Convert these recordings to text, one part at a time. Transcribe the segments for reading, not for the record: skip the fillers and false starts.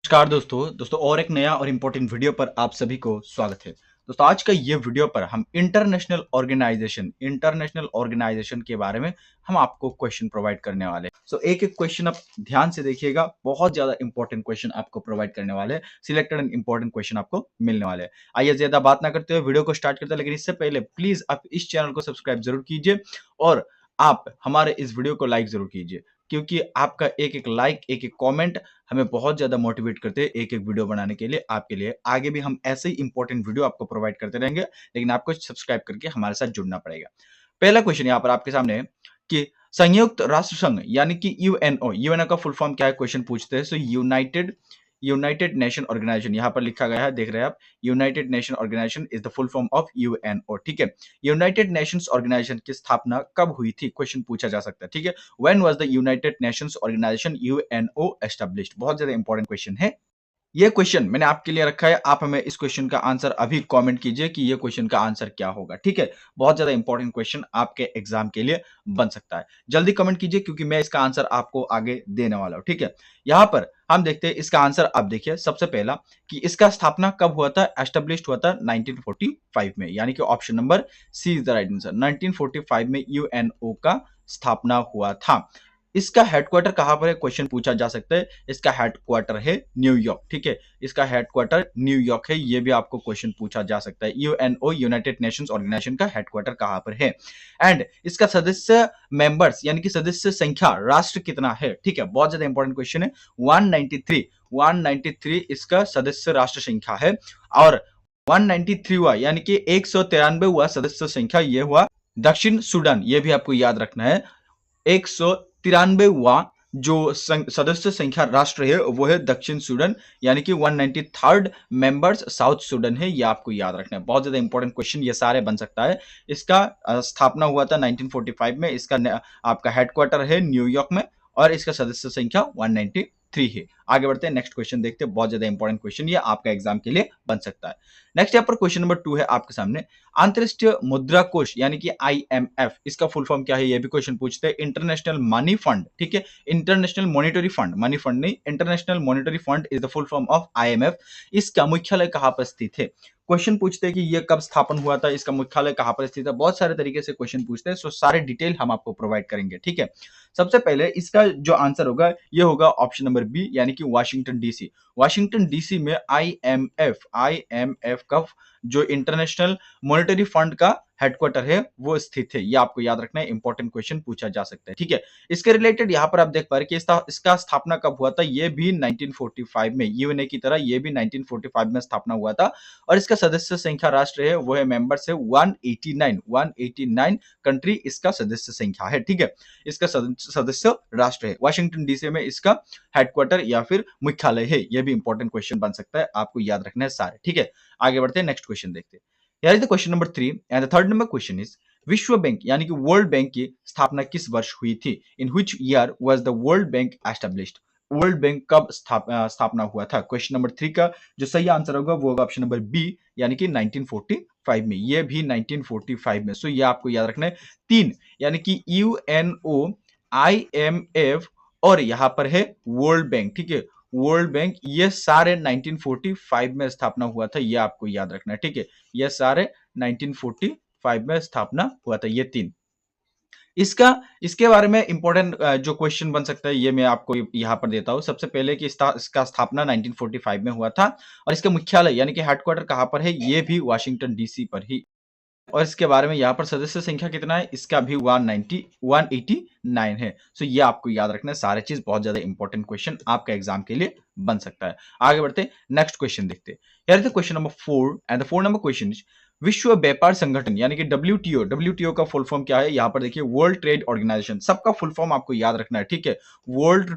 नमस्कार दोस्तों और एक नया और इम्पोर्टेंट वीडियो पर आप सभी को स्वागत है। दोस्तों आज का ये वीडियो पर हम इंटरनेशनल ऑर्गेनाइजेशन के बारे में हम आपको क्वेश्चन प्रोवाइड करने वाले हैं। सो एक क्वेश्चन आप ध्यान से देखिएगा, बहुत ज्यादा इंपॉर्टेंट क्वेश्चन आपको प्रोवाइड करने वाले हैं। सिलेक्टेड एंड इंपॉर्टेंट क्वेश्चन आपको मिलने वाले हैं। आइए ज्यादा बात ना करते हुए वीडियो को स्टार्ट करते हैं, लेकिन इससे पहले प्लीज आप इस चैनल को सब्सक्राइब जरूर कीजिए और आप हमारे इस वीडियो को लाइक जरूर कीजिए, क्योंकि आपका एक एक लाइक, एक एक कॉमेंट हमें बहुत ज्यादा मोटिवेट करते हैं एक एक वीडियो बनाने के लिए। आपके लिए आगे भी हम ऐसे ही इंपॉर्टेंट वीडियो आपको प्रोवाइड करते रहेंगे, लेकिन आपको सब्सक्राइब करके हमारे साथ जुड़ना पड़ेगा। पहला क्वेश्चन यहाँ पर आपके सामने है कि संयुक्त राष्ट्र संघ यानी कि यूएनओ का फुल फॉर्म क्या है, क्वेश्चन पूछते हैं। सो यूनाइटेड नेशन ऑर्गेनाइजेशन यहाँ पर लिखा गया है, देख रहे हैं आप। United Nation Organization is the full form of UNO. ठीक है, यूनाइटेड नेशंस ऑर्गेनाइजेशन की स्थापना कब हुई थी, क्वेश्चन पूछा जा सकता है। ठीक है, when was the United Nations Organization UNO established. बहुत ज्यादा इंपॉर्टेंट क्वेश्चन है ये क्वेश्चन मैंने आपके लिए रखा है। आप हमें इस क्वेश्चन का आंसर अभी कमेंट कीजिए कि ये क्वेश्चन का आंसर क्या होगा। ठीक है, बहुत ज्यादा इंपॉर्टेंट क्वेश्चन आपके एग्जाम के लिए बन सकता है। जल्दी कमेंट कीजिए क्योंकि मैं इसका आंसर आपको आगे देने वाला हूं। ठीक है, यहां पर हम देखते हैं इसका आंसर। आप देखिए सबसे पहला कि इसका स्थापना कब हुआ था, एस्टेब्लिश्ड हुआ था 1945 में, यानी कि option number C is the right answer. 1945 में यूएनओ का स्थापना हुआ था। इसका हेडक्वार्टर कहां पर है, क्वेश्चन पूछा जा सकता है। इसका हेडक्वार्टर है न्यूयॉर्क। ठीक है, इसका हेडक्वार्टर न्यूयॉर्क है, ये भी आपको क्वेश्चन पूछा जा सकता है। यूएनओ यूनाइटेड नेशंस ऑर्गेनाइजेशन का हेडक्वार्टर कहां पर है, एंड इसका सदस्य मेंबर्स यानी कि सदस्य संख्या, राष्ट्र कितना है। ठीक है, बहुत ज्यादा इंपॉर्टेंट क्वेश्चन है। 193 इसका सदस्य राष्ट्र संख्या है, और 193 हुआ यानी कि 193 हुआ सदस्य संख्या, ये हुआ दक्षिण सूडान। ये भी आपको याद रखना है। 193वां जो सदस्य संख्या राष्ट्र है वो है दक्षिण सूडान, यानी कि 193rd मेंबर्स साउथ सूडान है। ये आपको याद रखना है, बहुत ज्यादा इंपॉर्टेंट क्वेश्चन ये सारे बन सकता है। इसका स्थापना हुआ था 1945 में। इसका आपका हेडक्वार्टर है न्यूयॉर्क में, और इसका सदस्य संख्या 193 है। आगे बढ़ते हैं, नेक्स्ट क्वेश्चन देखते हैं। बहुत ज्यादा इंपॉर्टेंट क्वेश्चन ये आपका एग्जाम के लिए बन सकता है। नेक्स्ट यहाँ पर क्वेश्चन नंबर 2 है आपके सामने। अंतरराष्ट्रीय मुद्रा कोष यानी कि आईएमएफ, इसका फुल फॉर्म क्या है, ये भी क्वेश्चन पूछते हैं। International money fund. ठीक है, international monetary fund, money fund नहीं, international monetary fund is the full form of IMF. इसका मुख्यालय कहां पर स्थित है, क्वेश्चन पूछते हैं कि ये कब स्थापन हुआ था, इसका मुख्यालय कहां पर स्थित है। बहुत सारे तरीके से क्वेश्चन पूछते हैं, सो सारे डिटेल हम आपको प्रोवाइड करेंगे। ठीक है, सबसे पहले इसका जो आंसर होगा ये होगा ऑप्शन नंबर बी, यानी कि वाशिंगटन डीसी। वाशिंगटन डीसी में आईएमएफ का जो इंटरनेशनल मॉनेटरी फंड का हेडक्वार्टर है वो स्थित है। ये आपको याद रखना है, इंपॉर्टेंट क्वेश्चन पूछा जा सकता है। ठीक है, इसके रिलेटेड यहाँ पर आप देख पा रहे कि इसका स्थापना कब हुआ था, ये भी 1945 में, यूएनए की तरह ये भी 1945 में स्थापना हुआ था। और इसका सदस्य संख्या राष्ट्र है वो है मेंबर्स है 189 कंट्री इसका सदस्य संख्या है। ठीक है, इसका सदस्य राष्ट्र है। वाशिंगटन डीसी में इसका हेडक्वार्टर या फिर मुख्यालय है। यह भी इंपॉर्टेंट क्वेश्चन बन सकता है, आपको याद रखना है सारे। ठीक है, आगे बढ़ते हैं, नेक्स्ट क्वेश्चन देखते हैं। Here is the question number 3 and the third number question is विश्व बैंक यानी कि वर्ल्ड बैंक की स्थापना किस वर्ष हुई थी, इन which year was the world bank established। World bank कब स्थापना हुआ था। क्वेश्चन नंबर 3 का जो सही आंसर होगा वो होगा ऑप्शन नंबर बी, यानी कि 1945 में। ये भी 1945 में। सो ये आपको याद रखना है, 3 यानी कि यूएनओ, आईएमएफ और यहां पर है वर्ल्ड बैंक। ठीक है, वर्ल्ड बैंक, ये सारे 1945 में स्थापना हुआ था, ये आपको याद रखना है। ठीक है, ये सारे 1945 में स्थापना हुआ था, ये 3। इसके बारे में इंपॉर्टेंट जो क्वेश्चन बन सकता है ये मैं आपको यहां पर देता हूं। सबसे पहले कि इसका स्थापना 1945 में हुआ था, और इसका मुख्यालय यानी कि हेडक्वार्टर कहां पर है, ये भी वाशिंगटन डीसी पर ही। और इसके बारे में यहाँ पर सदस्य संख्या कितना है, इसका भी 189 है। सो ये आपको याद रखना है, सारे चीज बहुत ज्यादा इंपॉर्टेंट क्वेश्चन आपका एग्जाम के लिए बन सकता है। आगे बढ़ते नेक्स्ट क्वेश्चन देखते हैं। Here is the question number 4 and the 4 number question is विश्व व्यापार संगठन यानी कि डब्ल्यूटीओ का फुल फॉर्म क्या है, यहाँ पर देखिए वर्ल्ड ट्रेड ऑर्गेनाइजेशन, सबका फुल फॉर्म आपको याद रखना है। ठीक है, वर्ल्ड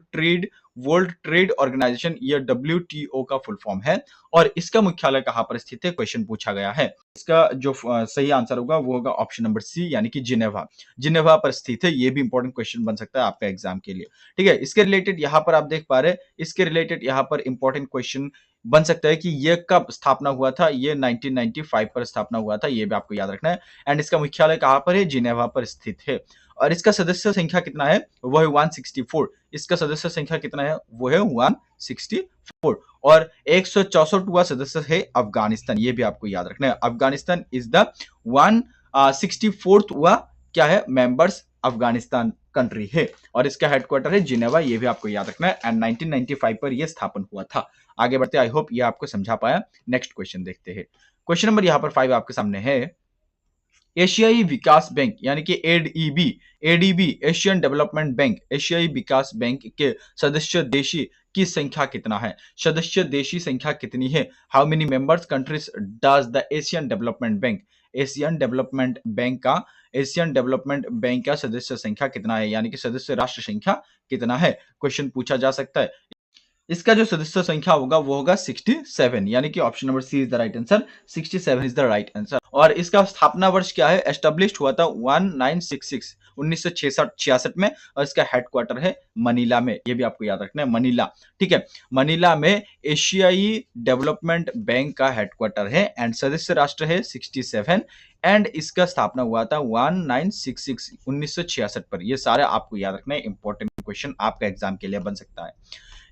ट्रेड ऑर्गेनाइजेशन, ये डब्ल्यूटीओ का फुल फॉर्म है, और इसका मुख्यालय कहां पर स्थित है, क्वेश्चन पूछा गया है। इसका जो सही आंसर होगा वो होगा ऑप्शन नंबर सी, यानी कि जिनेवा पर स्थित है। ये भी इंपॉर्टेंट क्वेश्चन बन सकता है आपका एग्जाम के लिए। ठीक है, इसके रिलेटेड यहाँ पर आप देख पा रहे हैं, इसके रिलेटेड यहाँ पर इंपॉर्टेंट क्वेश्चन बन सकता है कि ये कब स्थापना हुआ था, ये 1995 पर स्थापना हुआ था, ये भी आपको याद रखना है। एंड इसका मुख्यालय कहां पर है, जिनेवा पर स्थित है। और इसका सदस्य संख्या कितना है, वो है 164, इसका सदस्य संख्या कितना है, वो है 164। और 164वां सदस्य है अफगानिस्तान, ये भी आपको याद रखना है। अफगानिस्तान इज द 164वां क्या है, मेंबर्स अफगानिस्तान कंट्री है, और इसका हेडक्वार्टर है जिनेवा, ये भी आपको याद रखना है। एंड 1995 पर यह स्थापन हुआ था। आगे बढ़ते, आई होप ये आपको समझा पाया। नेक्स्ट क्वेश्चन देखते हैं। क्वेश्चन नंबर यहां पर 5 आपके सामने है। एशियाई विकास बैंक यानी कि एडीबी एशियन डेवलपमेंट बैंक, एशियाई विकास बैंक के सदस्य देशी की संख्या कितना है, सदस्य देशी संख्या कितनी है। How many members countries does the Asian development bank, Asian development bank का सदस्य संख्या कितना है, यानी कि सदस्य राष्ट्र संख्या कितना है, क्वेश्चन पूछा जा सकता है। इसका जो सदस्य संख्या होगा वो होगा 67, यानी कि option number C is the right answer. 67 is the right answer. और इसका स्थापना वर्ष क्या है, एस्टेब्लिश्ड हुआ था 1966 में, और इसका हेडक्वार्टर है मनीला में, ये भी आपको याद रखना है, मनीला। ठीक है, मनीला में एशियाई डेवलपमेंट बैंक का हेडक्वार्टर है, एंड सदस्य राष्ट्र है 67, एंड इसका स्थापना हुआ था 1966 पर। ये सारे आपको याद रखना है, इंपॉर्टेंट क्वेश्चन आपका एग्जाम के लिए बन सकता है।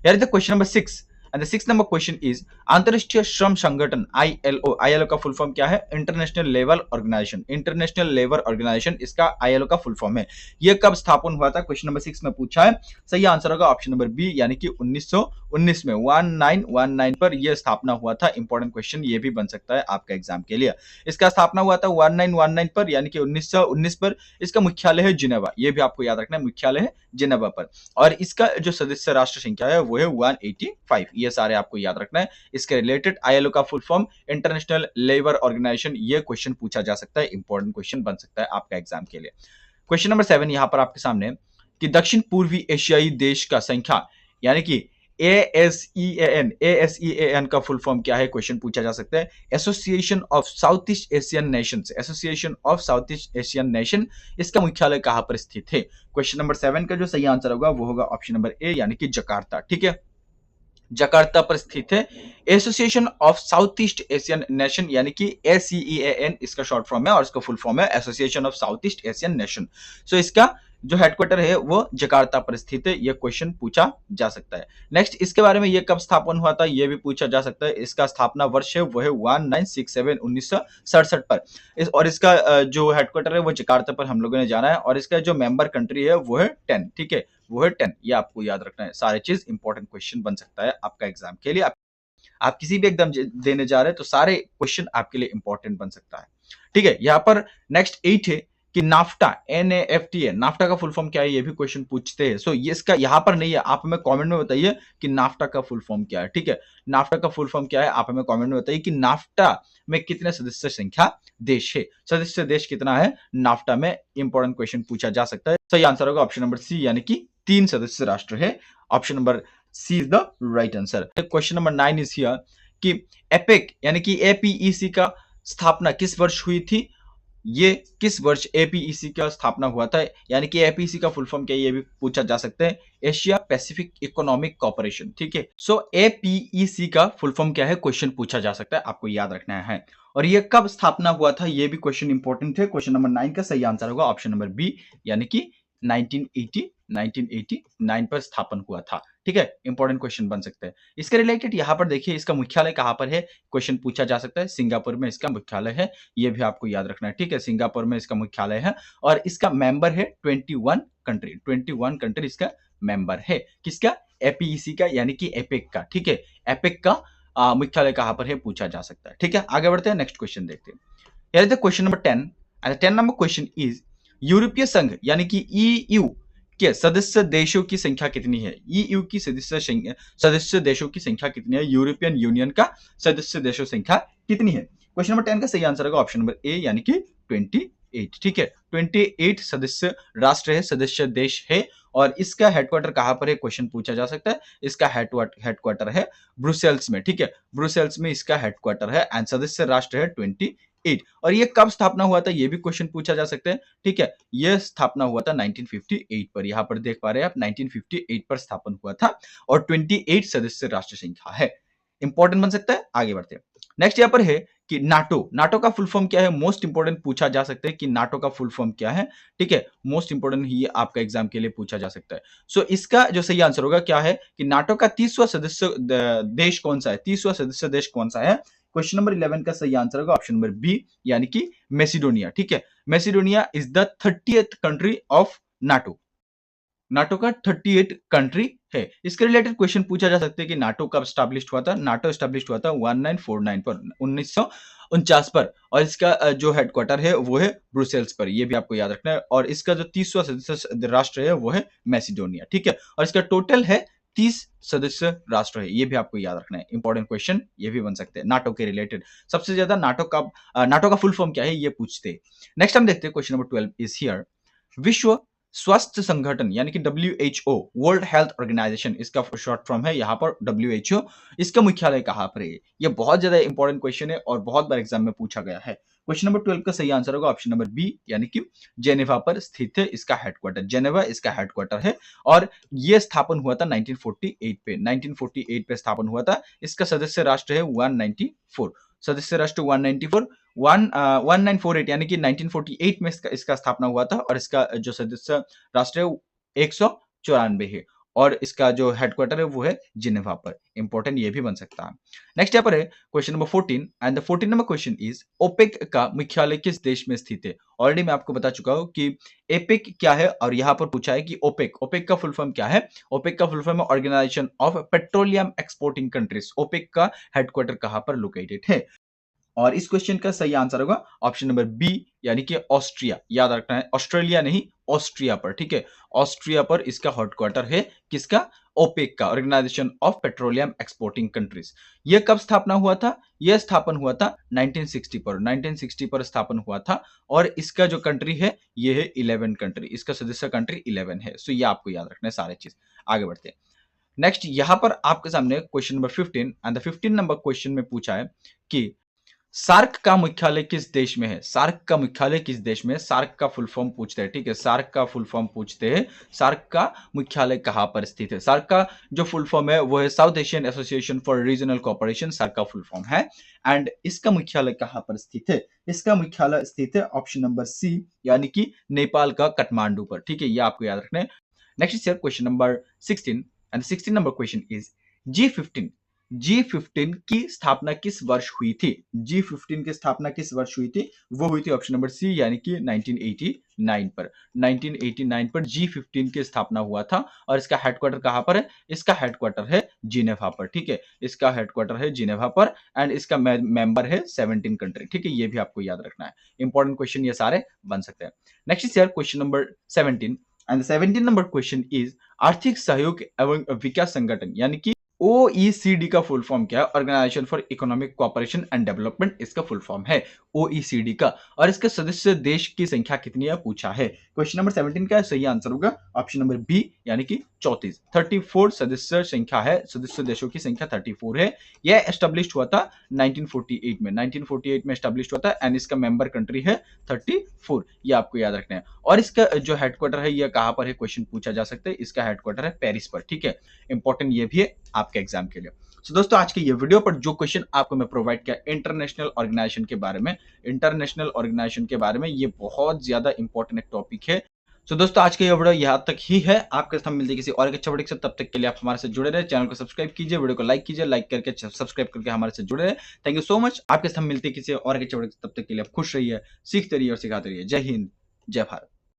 Here is the question number 6, and the 6th number question is अंतरराष्ट्रीय श्रम संगठन ILO का फुल फॉर्म क्या है, International Labour Organization, International Labour Organization इसका ILO का फुल फॉर्म है। ये कब स्थापन हुआ था, क्वेश्चन नंबर 6 में पूछा है। सही आंसर होगा ऑप्शन नंबर बी, यानी कि 1919 में 1919 पर यह स्थापना हुआ था। इंपॉर्टेंट क्वेश्चन ये भी बन सकता है आपका एग्जाम के लिए। इसका स्थापना हुआ था 1919 पर, यानी कि 1919 पर। इसका मुख्यालय है जिनेवा, ये भी आपको याद रखना है, मुख्यालय है जिनेवा पर। और इसका जो सदस्य राष्ट्र संख्या है वो है 185, ये सारे आपको याद रखना है। इसके रिलेटेड ILO का full form International Labour Organization, ये क्वेश्चन पूछा जा सकता है, इंपॉर्टेंट क्वेश्चन बन सकता है आपका एग्जाम के लिए। क्वेश्चन नंबर 7 यहां पर आपके सामने कि दक्षिण पूर्वी एशियाई देश का संख्या, यानी कि ASEAN का फुल फॉर्म क्या है, क्वेश्चन पूछा जा सकता है। Association of south east Asian Nations, association of south east Asian nation, इसका मुख्यालय कहां पर स्थित है। क्वेश्चन नंबर 7 का जो सही आंसर होगा वो होगा ऑप्शन नंबर ए, यानी कि जकार्ता। ठीक है, जकार्ता पर स्थित है association of south east Asian nation, यानी कि ASEAN इसका शॉर्ट फॉर्म है, और इसका फुल फॉर्म है association of south east Asian nation. So इसका जो हेडक्वार्टर है वो जकार्ता पर स्थित है, यह क्वेश्चन पूछा जा सकता है। नेक्स्ट, इसके बारे में यह कब स्थापन हुआ था, यह भी पूछा जा सकता है। इसका स्थापना वर्ष है वो है 1967 1967 पर। और इसका जो हेडक्वार्टर है वो जकार्ता पर हम लोगों ने जाना है, और इसका जो मेंबर कंट्री है वो है 10। ठीक है, वो है 10, ये आपको याद रखना है। सारे चीज इंपॉर्टेंट क्वेश्चन बन सकता है आपका एग्जाम के लिए। आप किसी भी एग्जाम देने जा रहे हैं तो सारे क्वेश्चन आपके लिए इंपॉर्टेंट बन सकता है। ठीक है, यहाँ पर नेक्स्ट 8 है कि नाफ्टा, NAFTA, नाफ्टा का फुल फॉर्म क्या है, ये भी क्वेश्चन पूछते हैं। सो ये इसका यहाँ पर नहीं है, आप हमें कमेंट में बताइए कि नाफ्टा का फुल फॉर्म क्या है। ठीक है, नाफ्टा का फुल फॉर्म क्या है, आप हमें कमेंट में बताइए कि नाफ्टा में कितने सदस्य संख्या देश है, सदस्य देश कितना है नाफ्टा में। इंपॉर्टेंट क्वेश्चन पूछा जा सकता है। सही आंसर होगा ऑप्शन नंबर सी, यानी कि 3 सदस्य राष्ट्र है। Option number C is the right answer. Question number 9 is here कि एपेक यानी कि APEC का स्थापना किस वर्ष हुई थी, ये किस वर्ष APEC का स्थापना हुआ था, यानी कि APEC का फुल फॉर्म क्या है, ये भी पूछा जा सकता है, एशिया पैसिफिक इकोनॉमिक कॉर्पोरेशन। ठीक है, सो APEC का फुल फॉर्म क्या है, क्वेश्चन पूछा जा सकता है, आपको याद रखना है। और ये कब स्थापना हुआ था, ये भी क्वेश्चन इंपॉर्टेंट है। क्वेश्चन नंबर 9 का सही आंसर होगा ऑप्शन नंबर बी, यानी कि 1989 पर स्थापन हुआ था। ठीक है, इंपॉर्टेंट क्वेश्चन बन सकते हैं। इसके रिलेटेड यहां पर देखिए इसका मुख्यालय कहां पर है, क्वेश्चन पूछा जा सकता है। सिंगापुर में इसका मुख्यालय है, यह भी आपको याद रखना है। ठीक है, सिंगापुर में इसका मुख्यालय है, और इसका मेंबर है 21 कंट्री, 21 कंट्री इसका मेंबर है। किसका, APEC का, यानी कि एपेक का। ठीक है, एपेक का मुख्यालय कहां पर है पूछा जा सकता है। ठीक है, आगे बढ़ते हैं, नेक्स्ट क्वेश्चन देखते हैं। Here is the question number 10 and the 10 number question is यूरोपीय संघ यानी कि EU के सदस्य देशों की संख्या कितनी है, EU की सदस्य देशों की संख्या कितनी है, यूरोपियन यूनियन का सदस्य देशों संख्या कितनी है। क्वेश्चन नंबर 10 का सही आंसर होगा ऑप्शन नंबर ए, यानी कि 28। ठीक है, 28 सदस्य राष्ट्र है, सदस्य देश है, और इसका हेडक्वार्टर कहां पर है, क्वेश्चन पूछा जा सकता है। इसका हेडक्वार्टर है ब्रुसेल्स में। ठीक है, ब्रुसेल्स में इसका हेडक्वार्टर है, एंड सदस्य राष्ट्र है 28। और ये कब स्थापना हुआ था, ये भी क्वेश्चन पूछा जा सकता है। ठीक है, यह स्थापना हुआ था 1958 पर, यहां पर देख पा रहे हैं आप 1958 पर स्थापन हुआ था, और 28 सदस्य राष्ट्र संख्या है। इंपॉर्टेंट बन सकता है। आगे बढ़ते हैं, नेक्स्ट यहां पर है कि नाटो का फुल फॉर्म क्या है, मोस्ट इंपोर्टेंट पूछा जा सकता है कि नाटो का फुल फॉर्म क्या है, ठीक है, मोस्ट इंपोर्टेंट ही आपका एग्जाम के लिए पूछा जा सकता है। सो इसका जो सही आंसर होगा क्या है कि नाटो का 30वां सदस्य देश कौन सा है, 30वां सदस्य देश कौन सा है। क्वेश्चन नंबर 11 का सही आंसर होगा ऑप्शन नंबर बी, यानी कि मैसिडोनिया, ठीक है। Macedonia is the 30th country of NATO. NATO का 38 कंट्री है। इसके रिलेटेड क्वेश्चन पूछा जा सकता है कि नाटो कब स्टैब्लिश हुआ था। नाटो स्टैब्लिश हुआ था 1949 पर, 1949 पर, और इसका जो हेडक्वार्टर है वो है ब्रुसेल्स पर, ये भी आपको याद रखना है। और इसका जो 30वां सदस्य राष्ट्र है वो है मैसिडोनिया, ठीक है। और इसका टोटल है 30 सदस्य राष्ट्र है, ये भी आपको याद रखना है। इंपॉर्टेंट क्वेश्चन ये भी बन सकते हैं नाटो के रिलेटेड। सबसे ज्यादा नाटो का फुल फॉर्म क्या है ये पूछते हैं। नेक्स्ट हम देखते हैं क्वेश्चन नंबर 12 इज हियर। विश्व स्वास्थ्य संगठन यानी कि WHO, वर्ल्ड हेल्थ ऑर्गेनाइजेशन, इसका शॉर्ट फॉर्म है यहाँ पर WHO। इसका मुख्यालय कहाँ पर है? ये बहुत ज्यादा इंपॉर्टेंट क्वेश्चन है और बहुत बार एग्जाम में पूछा गया है। क्वेश्चन नंबर 12 का सही आंसर होगा ऑप्शन नंबर बी, यानी कि जेनेवा पर स्थित है इसका हेडक्वार्टर। जेनेवा इसका हेडक्वार्टर है और ये स्थापन हुआ था 1948 पे, 1948 पे स्थापन हुआ था। इसका सदस्य राष्ट्र है 194, सदस्य राष्ट्र 194, 1948 यानी कि 1948 में इसका स्थापना हुआ था। और इसका जो सदस्य राष्ट्र है 194 है और इसका जो हेडक्वार्टर है वो है जिनेवा पर। इंपॉर्टेंट ये भी बन सकता है। नेक्स्ट यहाँ पर है question number 14 and the 14 number question is OPEC का मुख्यालय किस देश में स्थित है। ऑलरेडी मैं आपको बता चुका हूं कि एपेक क्या है और यहां पर पूछा है कि ओपेक, ओपेक का फुल फॉर्म क्या है। ओपेक का फुल फॉर्म है Organization of Petroleum Exporting Countries. OPEC का हेडक्वार्टर कहां पर लोकेटेड है। और इस क्वेश्चन का सही आंसर होगा ऑप्शन नंबर बी, यानी कि ऑस्ट्रिया। याद रखना है, ऑस्ट्रेलिया नहीं, ऑस्ट्रिया पर, ठीक है। ऑस्ट्रिया पर इसका हेडक्वार्टर है, किसका? ओपेक का, Organization of Petroleum Exporting Countries. यह कब स्थापना हुआ था? यह स्थापन हुआ था 1960 पर, 1960 पर स्थापन हुआ था। और इसका जो कंट्री है यह है 11 कंट्री, इसका सदस्य कंट्री 11 है। सो ये आपको याद रखना है सारे चीज। आगे बढ़ते हैं। नेक्स्ट यहां पर आपके सामने question number 15 and the 15 number question में पूछा है कि सार्क का मुख्यालय किस देश में है। सार्क का मुख्यालय किस देश में है, सार्क का फुल फॉर्म पूछते हैं, ठीक है। सार्क का फुल फॉर्म पूछते हैं, सार्क का मुख्यालय कहां पर स्थित है। सार्क का जो फुल फॉर्म है वो है South Asian Association for Regional Cooperation, SAARC का फुल फॉर्म है। एंड इसका मुख्यालय कहां पर स्थित है? इसका मुख्यालय स्थित है ऑप्शन नंबर सी, यानी कि नेपाल का काठमांडू पर, ठीक है। ये आपको याद रखना है। Next is question number 16 and 16 number question is G15, G15 की स्थापना किस वर्ष हुई थी। G15 की स्थापना किस वर्ष हुई थी? वो हुई थी ऑप्शन नंबर सी, यानी कि 1989 पर। 1989 पर G15 की स्थापना हुआ था। और इसका हेडक्वार्टर कहां पर है? इसका हेडक्वार्टर है जिनेवा पर, ठीक है। इसका हेडक्वार्टर है जिनेवा पर एंड इसका मेंबर है 17 कंट्री, ठीक है। ये भी आपको याद रखना है। इंपॉर्टेंट क्वेश्चन ये सारे बन सकते हैं। Next is question number 17 and 17 number question is आर्थिक सहयोग एवं विकास संगठन यानी कि OECD का फुल फॉर्म क्या है? Organization for Economic Cooperation and Development इसका फुल फॉर्म है OECD का। और इसके सदस्य देश की संख्या कितनी है पूछा है। क्वेश्चन नंबर 17 का सही आंसर होगा ऑप्शन नंबर बी, यानी कि 34। 34 सदस्य संख्या है, सदस्य देशों की संख्या 34 है। यह एस्टेब्लिश हुआ था 1948 में, 1948 में एस्टेब्लिश हुआ था एंड इसका मेंबर कंट्री है 34। ये आपको याद रखना है। और इसका जो हेडक्वार्टर है यह कहां पर है क्वेश्चन पूछा जा सकता है। इसका हेडक्वार्टर है पेरिस पर, ठीक है। इंपॉर्टेंट ये भी है आपके एग्जाम के लिए। सो दोस्तों आज के ये वीडियो पर जो क्वेश्चन आपको मैं प्रोवाइड किया इंटरनेशनल ऑर्गेनाइजेशन के बारे में, इंटरनेशनल ऑर्गेनाइजेशन के बारे में, ये बहुत ज्यादा इंपॉर्टेंट एक टॉपिक है। सो दोस्तों आज का ये वीडियो यहाँ तक ही है। आपके साथ मिलते किसी और एक अच्छे वीडियो से, तब तक के लिए आप हमारे साथ जुड़े रहे। चैनल को सब्सक्राइब कीजिए, वीडियो को लाइक कीजिए, लाइक करके सब्सक्राइब करके हमारे साथ जुड़े रहे। Thank you so much. आपके साथ मिलते किसी और एक अच्छे वीडियो से, तब तक के लिए आप खुश रहिए, सीखते रहिए और सिखाते रहिए। जय हिंद, जय भारत।